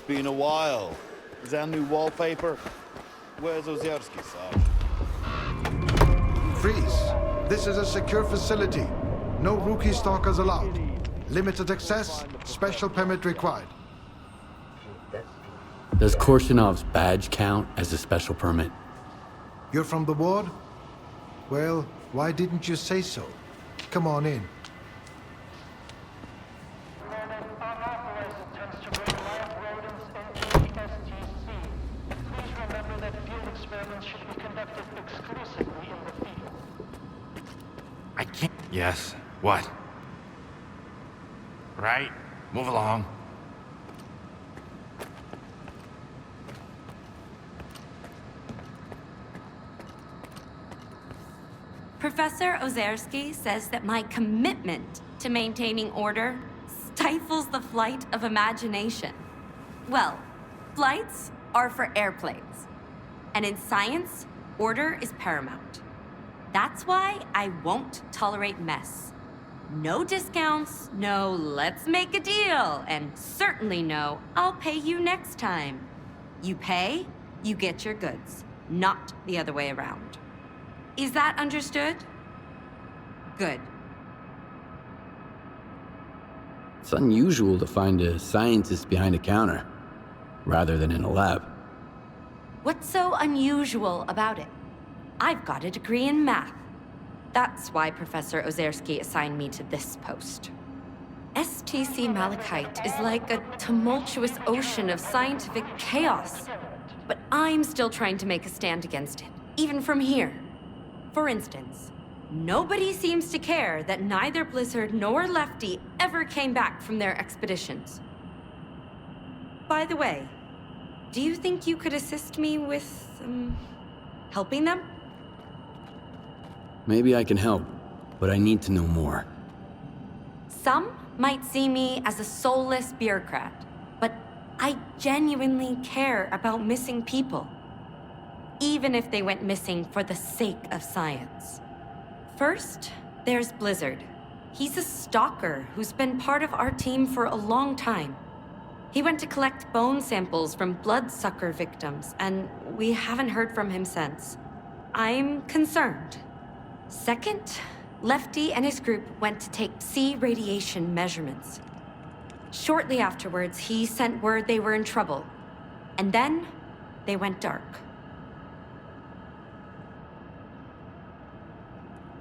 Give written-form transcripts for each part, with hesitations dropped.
been a while. Is that new wallpaper? Where's Ozerski, Sarge? Freeze. This is a secure facility. No rookie stalkers allowed. Limited access, special permit required. Does Korshinov's badge count as a special permit? You're from the ward? Well, why didn't you say so? Come on in. I can't... Yes. What? Right. Move along. Professor Ozerski says that my commitment to maintaining order stifles the flight of imagination. Well, flights are for airplanes. And in science, order is paramount. That's why I won't tolerate mess. No discounts, no let's make a deal, and certainly no I'll pay you next time. You pay, you get your goods, not the other way around. Is that understood? Good. It's unusual to find a scientist behind a counter, rather than in a lab. What's so unusual about it? I've got a degree in math. That's why Professor Ozerski assigned me to this post. S.T.A.L.K.E.R is like a tumultuous ocean of scientific chaos. But I'm still trying to make a stand against it, even from here. For instance, nobody seems to care that neither Blizzard nor Lefty ever came back from their expeditions. By the way, do you think you could assist me with, helping them? Maybe I can help, but I need to know more. Some might see me as a soulless bureaucrat, but I genuinely care about missing people. Even if they went missing for the sake of science. First, there's Blizzard. He's a stalker who's been part of our team for a long time. He went to collect bone samples from bloodsucker victims, and we haven't heard from him since. I'm concerned. Second, Lefty and his group went to take Psi radiation measurements. Shortly afterwards, he sent word they were in trouble. And then, they went dark.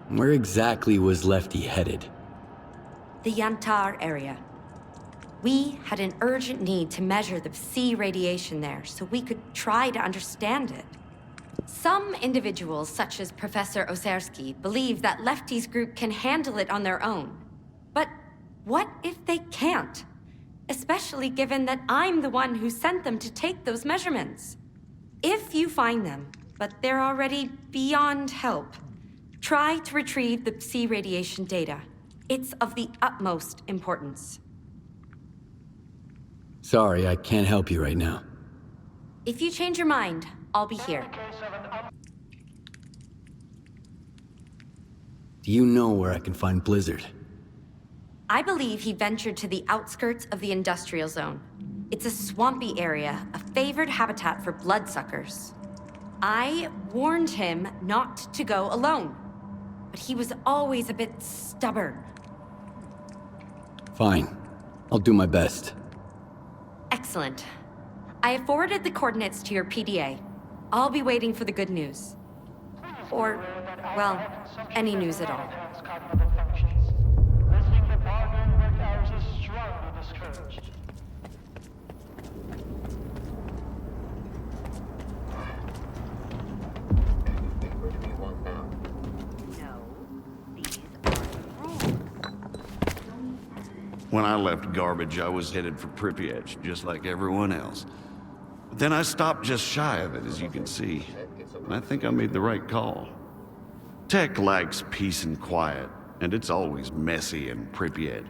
Where exactly was Lefty headed? The Yantar area. We had an urgent need to measure the Psi radiation there so we could try to understand it. Some individuals, such as Professor Ozerski, believe that Lefty's group can handle it on their own. But what if they can't? Especially given that I'm the one who sent them to take those measurements. If you find them, but they're already beyond help, try to retrieve the Psi radiation data. It's of the utmost importance. Sorry, I can't help you right now. If you change your mind, I'll be here. Do you know where I can find Blizzard? I believe he ventured to the outskirts of the industrial zone. It's a swampy area, a favored habitat for bloodsuckers. I warned him not to go alone, but he was always a bit stubborn. Fine. I'll do my best. Excellent. I have forwarded the coordinates to your PDA. I'll be waiting for the good news. Or, well, any news at all. When I left Garbage, I was headed for Pripyat, just like everyone else. But then I stopped just shy of it, as you can see. And I think I made the right call. Tech likes peace and quiet, and it's always messy in Pripyat.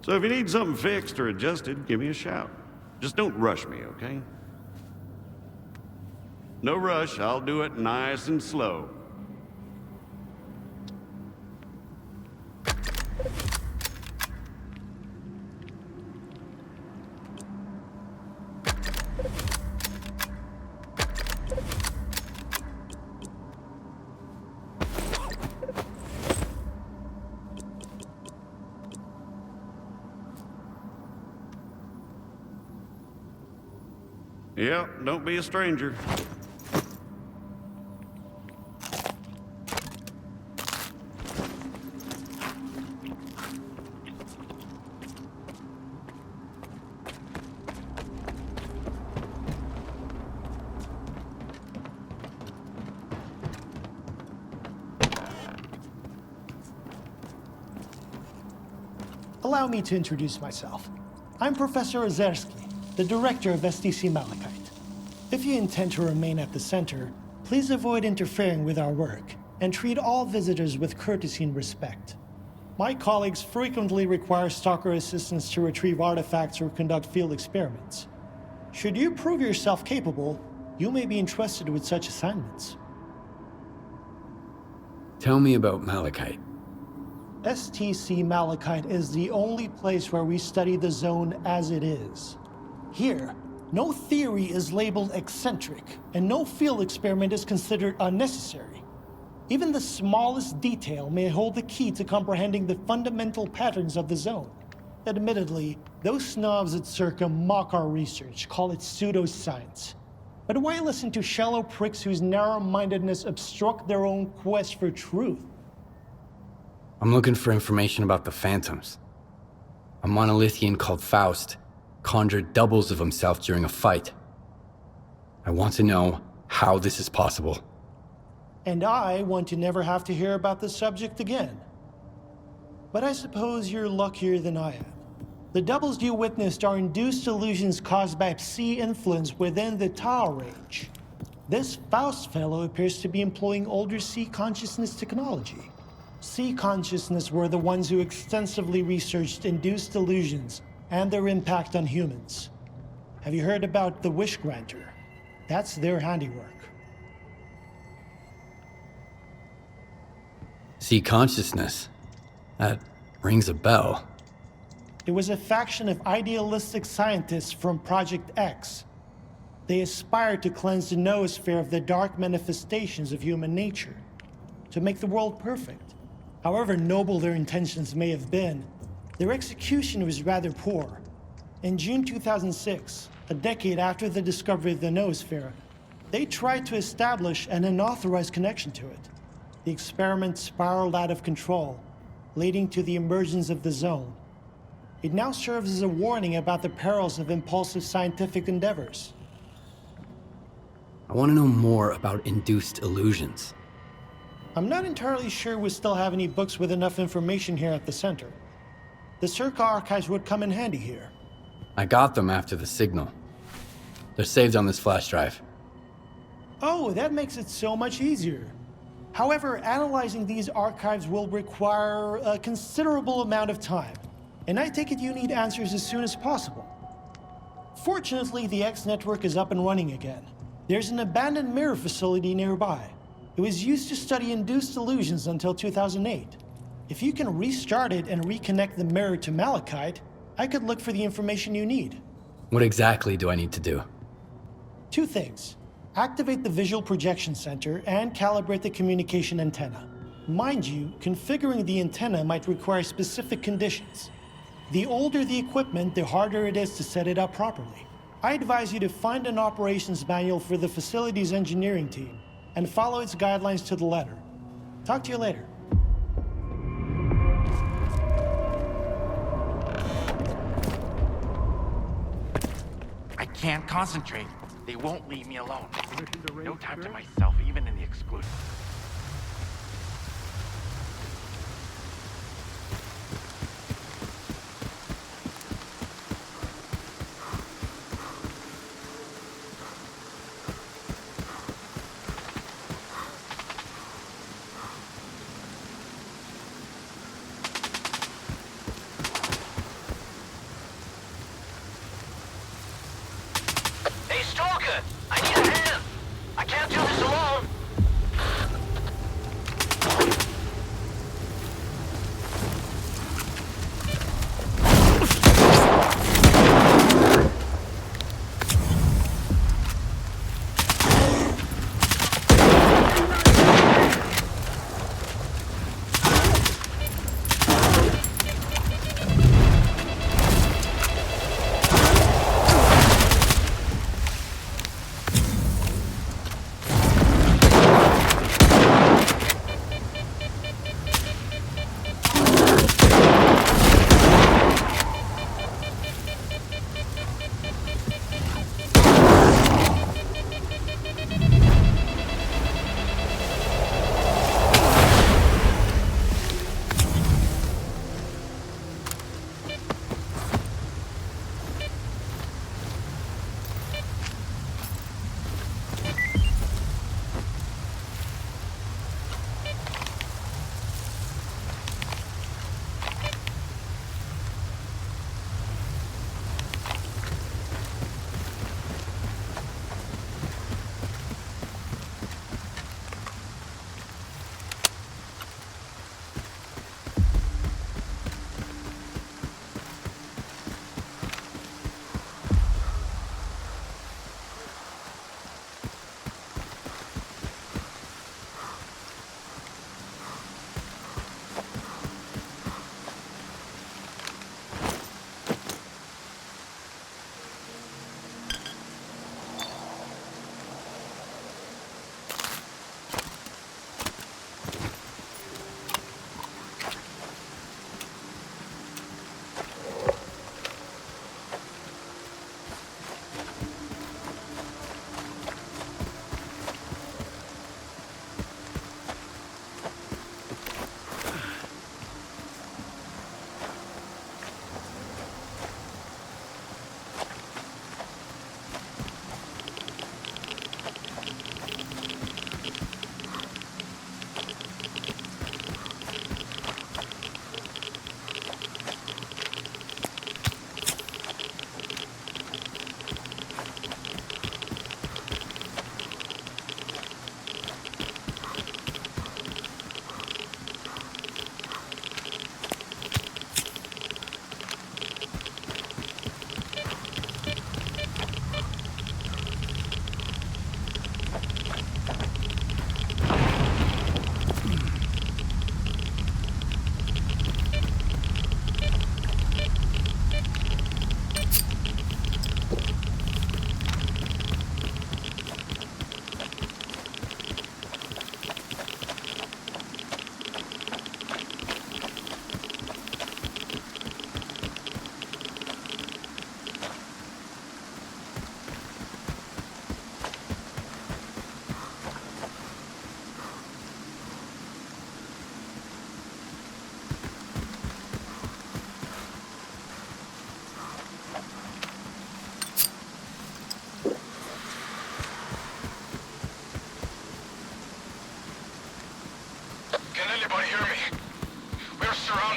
So if you need something fixed or adjusted, give me a shout. Just don't rush me, okay? No rush, I'll do it nice and slow. Yeah, don't be a stranger. Allow me to introduce myself. I'm Professor Ozerski, the director of STC-Malachite. If you intend to remain at the center, please avoid interfering with our work and treat all visitors with courtesy and respect. My colleagues frequently require stalker assistance to retrieve artifacts or conduct field experiments. Should you prove yourself capable, you may be entrusted with such assignments. Tell me about Malachite. STC-Malachite is the only place where we study the zone as it is. Here, no theory is labeled eccentric, and no field experiment is considered unnecessary. Even the smallest detail may hold the key to comprehending the fundamental patterns of the zone. Admittedly, those snobs at Circa mock our research, call it pseudoscience. But why listen to shallow pricks whose narrow-mindedness obstruct their own quest for truth? I'm looking for information about the Phantoms. A monolithian called Faust conjured doubles of himself during a fight. I want to know how this is possible. And I want to never have to hear about this subject again. But I suppose you're luckier than I am. The doubles you witnessed are induced illusions caused by Psi influence within the Tau range. This Faust fellow appears to be employing older Psi consciousness technology. Psi consciousness were the ones who extensively researched induced illusions and their impact on humans. Have you heard about the Wish Granter? That's their handiwork. See consciousness. That rings a bell. It was a faction of idealistic scientists from Project X. They aspired to cleanse the noosphere of the dark manifestations of human nature, to make the world perfect. However noble their intentions may have been, their execution was rather poor. In June 2006, a decade after the discovery of the noosphere, they tried to establish an unauthorized connection to it. The experiment spiraled out of control, leading to the emergence of the zone. It now serves as a warning about the perils of impulsive scientific endeavors. I want to know more about induced illusions. I'm not entirely sure we still have any books with enough information here at the center. The Circa archives would come in handy here. I got them after the signal. They're saved on this flash drive. Oh, that makes it so much easier. However, analyzing these archives will require a considerable amount of time, and I take it you need answers as soon as possible. Fortunately, the X network is up and running again. There's an abandoned mirror facility nearby. It was used to study induced illusions until 2008. If you can restart it and reconnect the mirror to Malachite, I could look for the information you need. What exactly do I need to do? Two things. Activate the visual projection center and calibrate the communication antenna. Mind you, configuring the antenna might require specific conditions. The older the equipment, the harder it is to set it up properly. I advise you to find an operations manual for the facility's engineering team and follow its guidelines to the letter. Talk to you later. I can't concentrate. They won't leave me alone. No time to myself, even in the exclusion. Hey, S.T.A.L.K.E.R! I need a hand! I can't do this alone!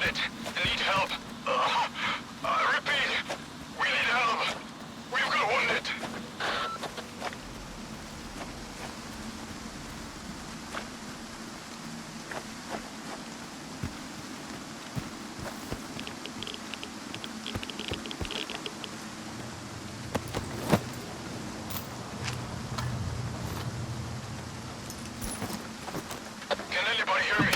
wounded and need help. I repeat, we need help. We've got wounded. Can anybody hear me?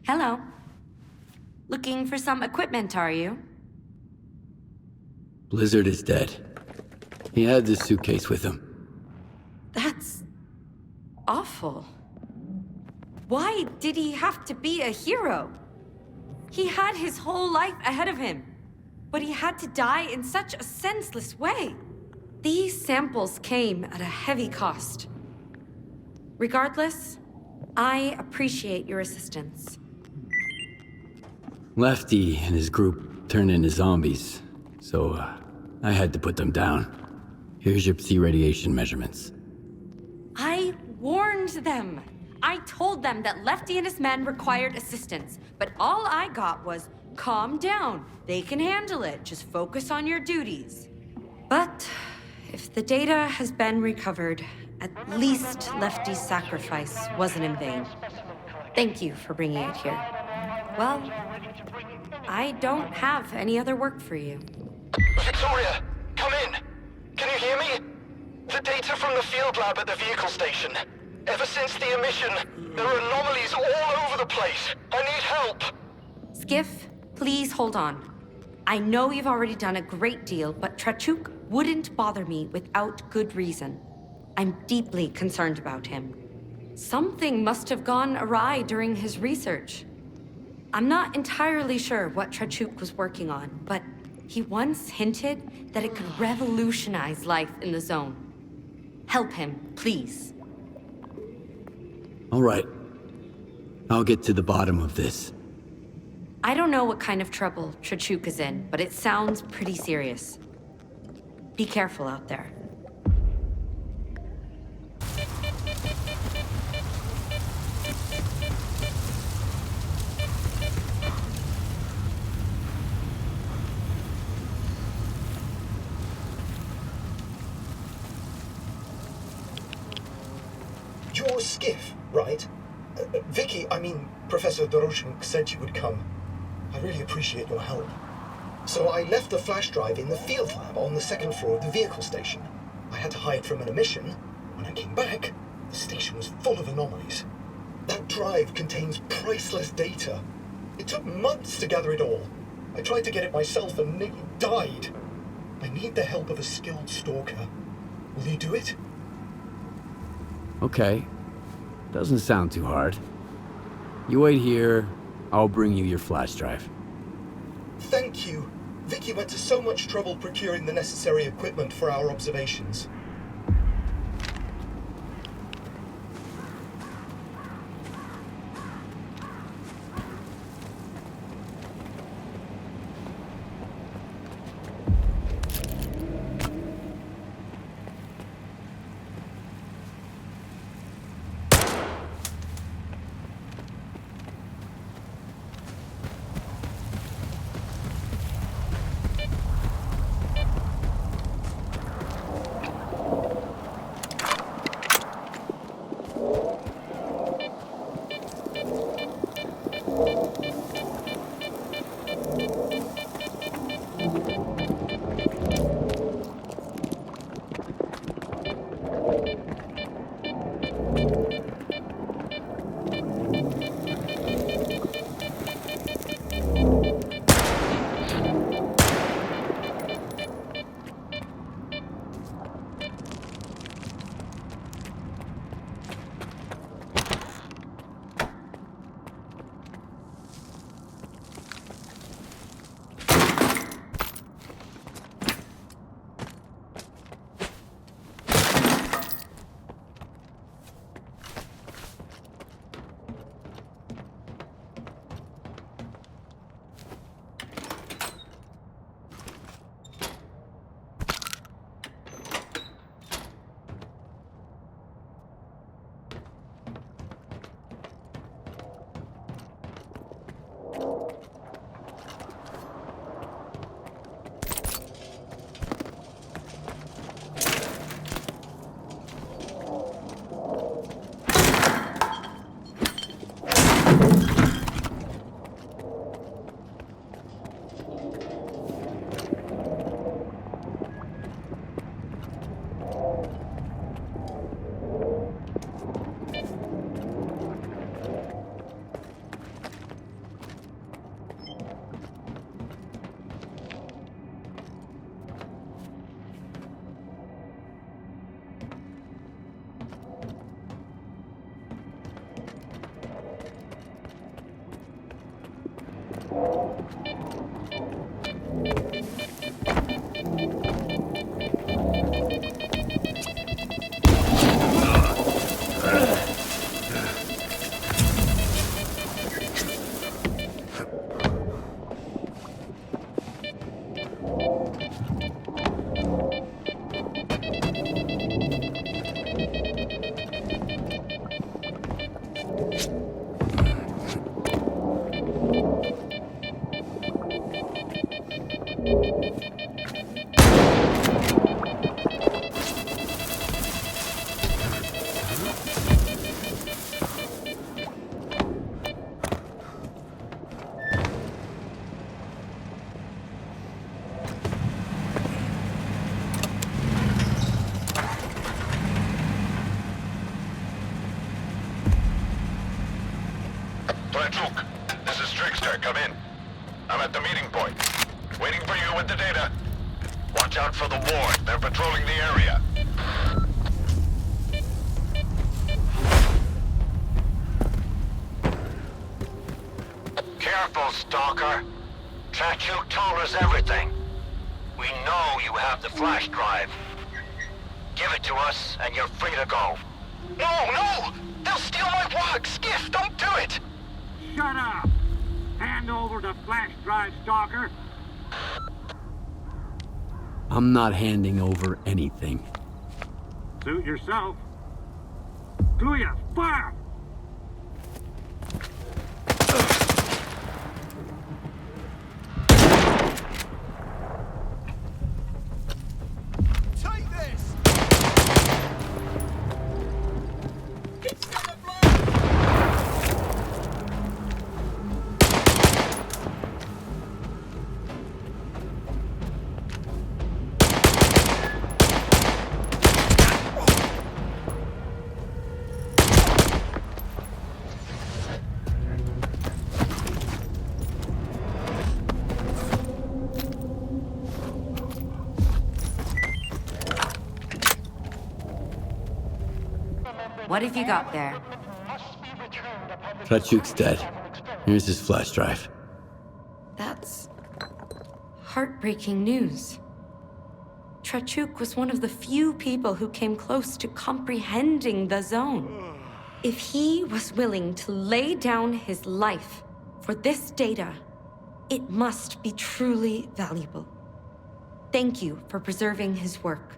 Hello. Looking for some equipment, are you? Blizzard is dead. He had this suitcase with him. That's awful. Why did he have to be a hero? He had his whole life ahead of him, but he had to die in such a senseless way. These samples came at a heavy cost. Regardless, I appreciate your assistance. Lefty and his group turned into zombies, so I had to put them down. Here's your Psi radiation measurements. I warned them. I told them that Lefty and his men required assistance, but all I got was, calm down. They can handle it. Just focus on your duties. But if the data has been recovered, at least Lefty's sacrifice wasn't in vain. Thank you for bringing it here. Well, I don't have any other work for you. Victoria, come in. Can you hear me? The data from the field lab at the vehicle station. Ever since the emission, there are anomalies all over the place. I need help. Skiff, please hold on. I know you've already done a great deal, but Trachuk wouldn't bother me without good reason. I'm deeply concerned about him. Something must have gone awry during his research. I'm not entirely sure what Trachuk was working on, but he once hinted that it could revolutionize life in the zone. Help him, please. All right. I'll get to the bottom of this. I don't know what kind of trouble Trachuk is in, but it sounds pretty serious. Be careful out there. You're Skiff, right? Vicky, Professor Doroshenko said you would come. I really appreciate your help. So I left the flash drive in the field lab on the second floor of the vehicle station. I had to hide from an emission. When I came back, the station was full of anomalies. That drive contains priceless data. It took months to gather it all. I tried to get it myself and nearly died. I need the help of a skilled stalker. Will you do it? Okay. Doesn't sound too hard. You wait here, I'll bring you your flash drive. Thank you. Vicky went to so much trouble procuring the necessary equipment for our observations. Trachuk. This is Trickster. Come in. I'm at the meeting point. Waiting for you with the data. Watch out for the ward. They're patrolling the area. Careful, S.T.A.L.K.E.R. Trachuk told us everything. We know you have the flash drive. Give it to us, and you're free to go. No, no! They'll steal my walk! Skiff, don't do it! Shut up! Hand over the flash drive, Stalker. I'm not handing over anything. Suit yourself. Kluya, fire! Take this! What have you got there? Trachuk's dead. Here's his flash drive. That's heartbreaking news. Trachuk was one of the few people who came close to comprehending the zone. If he was willing to lay down his life for this data, it must be truly valuable. Thank you for preserving his work.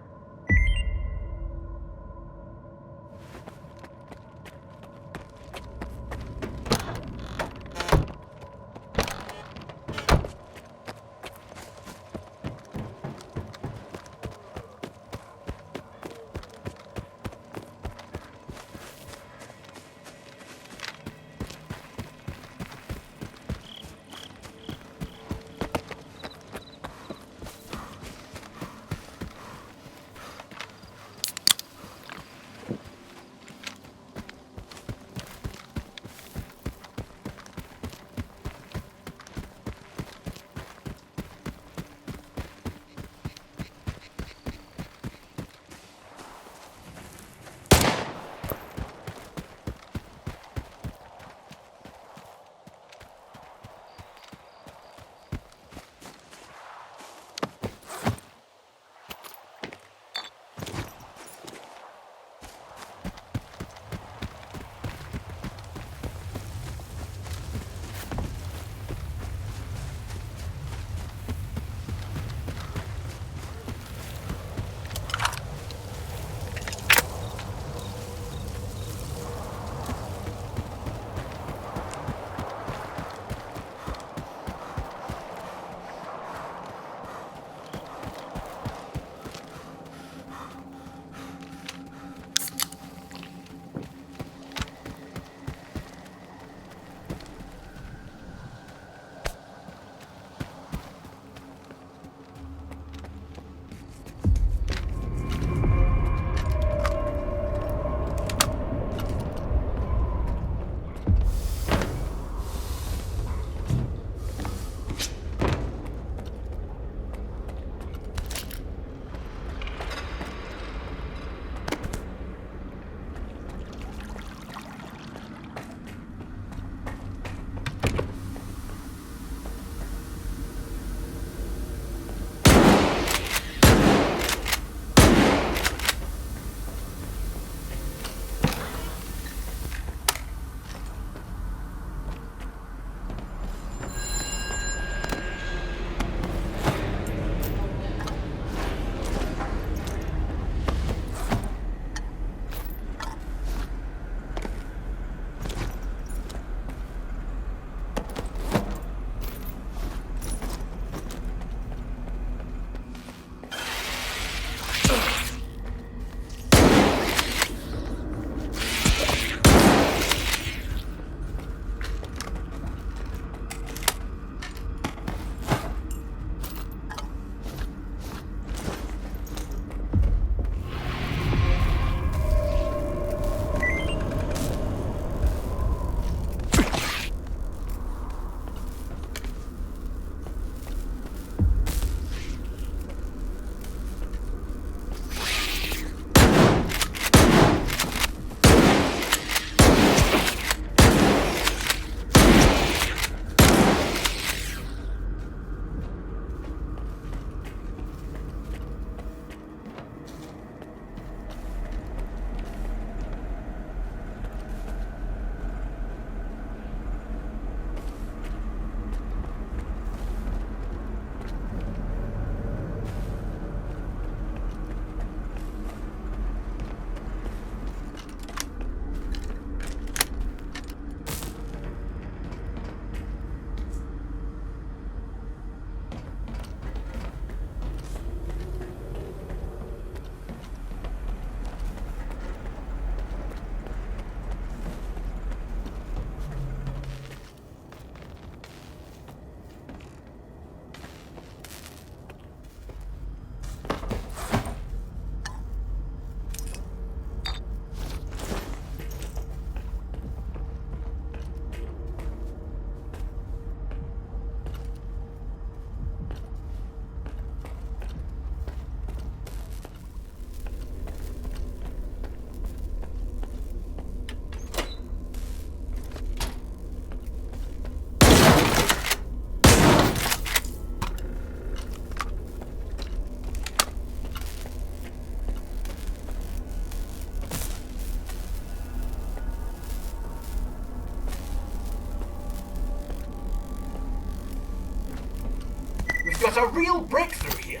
a real breakthrough here.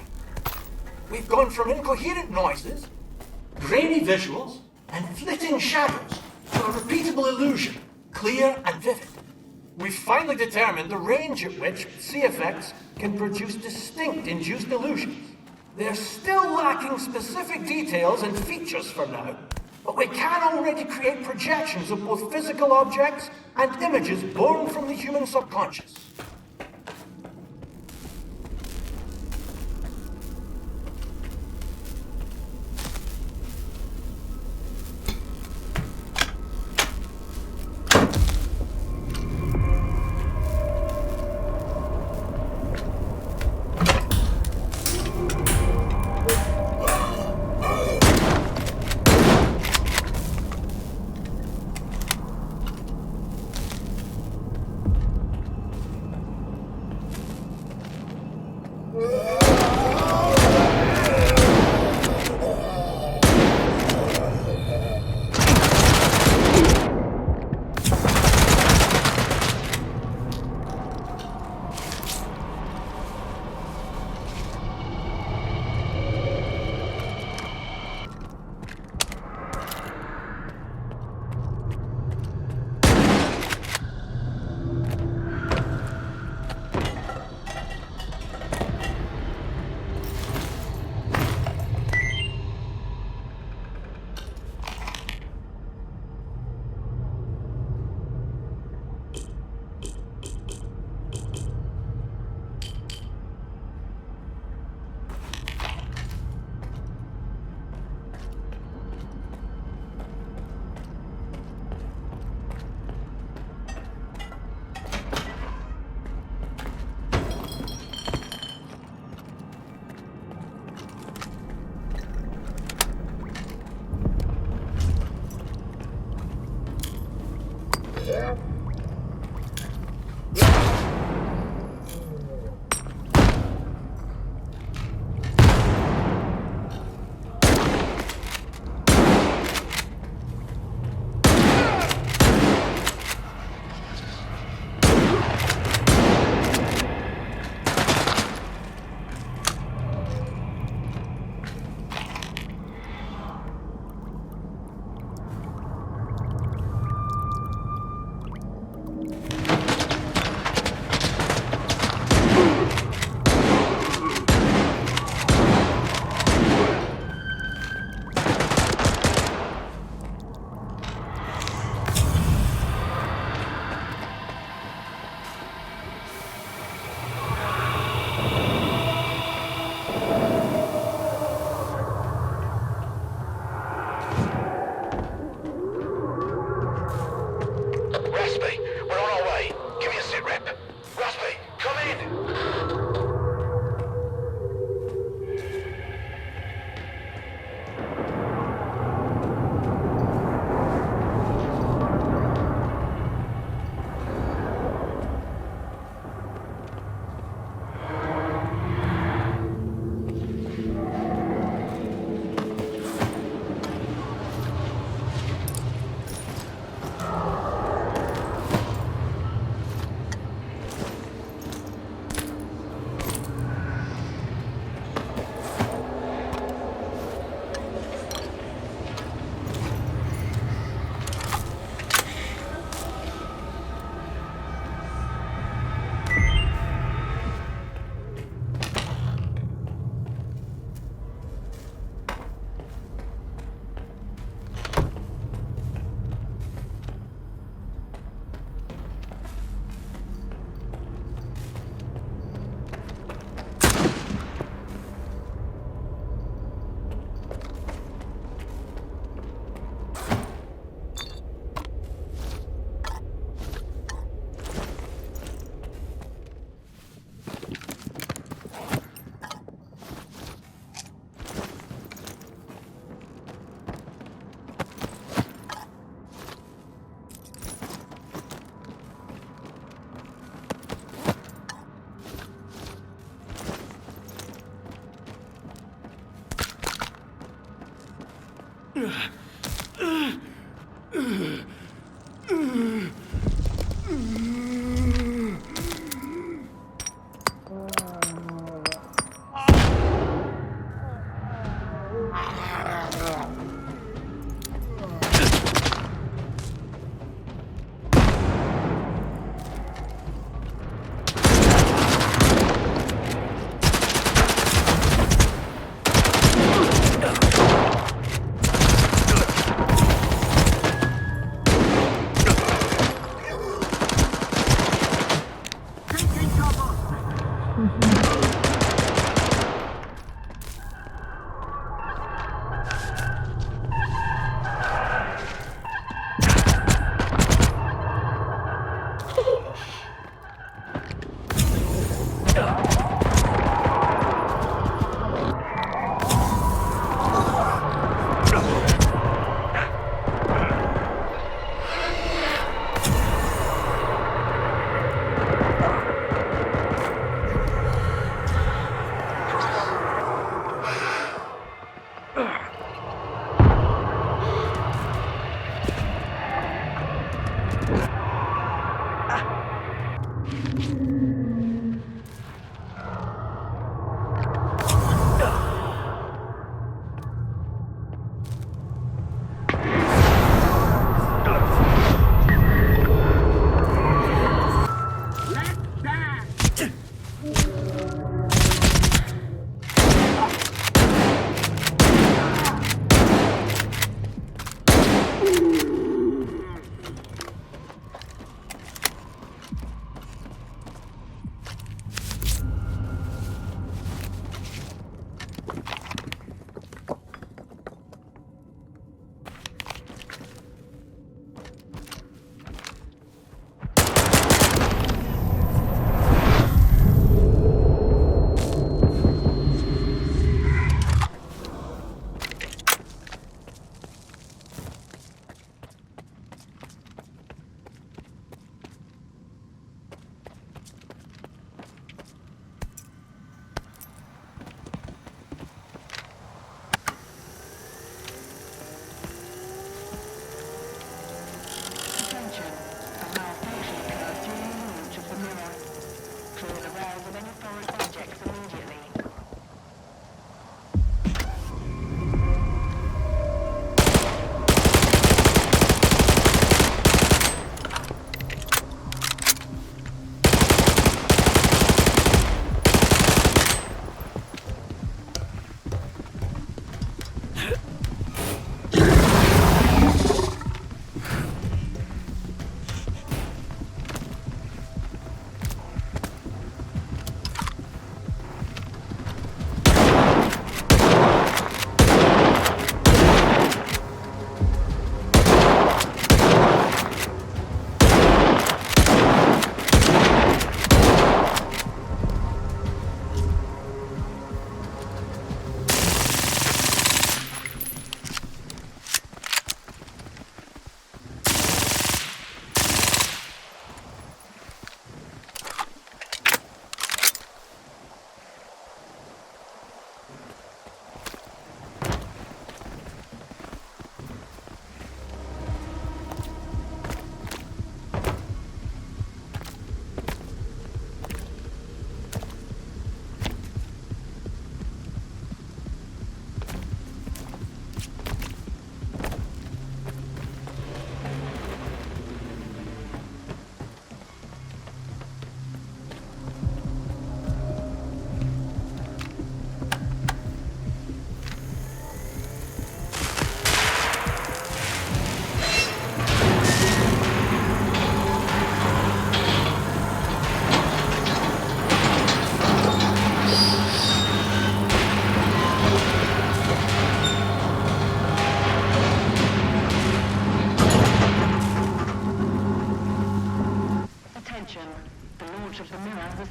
We've gone from incoherent noises, grainy visuals, and flitting shadows to a repeatable illusion, clear and vivid. We've finally determined the range at which CFX can produce distinct induced illusions. They're still lacking specific details and features for now, but we can already create projections of both physical objects and images born from the human subconscious.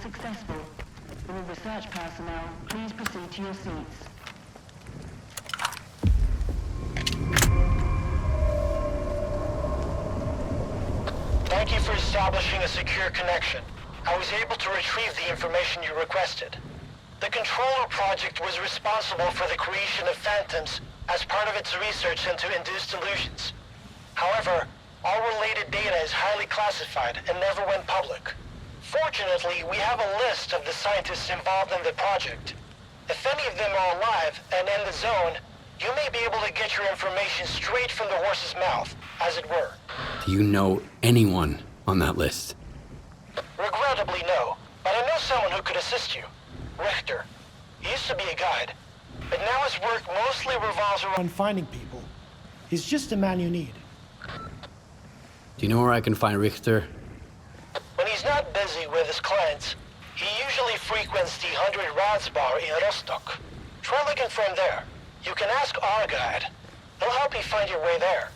successful. All research personnel, please proceed to your seats. Thank you for establishing a secure connection. I was able to retrieve the information you requested. The Controller project was responsible for the creation of phantoms as part of its research into induced illusions. However, all related data is highly classified and never went public. Fortunately, we have a list of the scientists involved in the project. If any of them are alive and in the zone, you may be able to get your information straight from the horse's mouth, as it were. Do you know anyone on that list? Regrettably, no. But I know someone who could assist you. Richter. He used to be a guide, but now his work mostly revolves around finding people. He's just the man you need. Do you know where I can find Richter? When he's not busy with his clients, he usually frequents the 100 Rods bar in Rostock. Try looking for him there. You can ask our guide. He'll help you find your way there.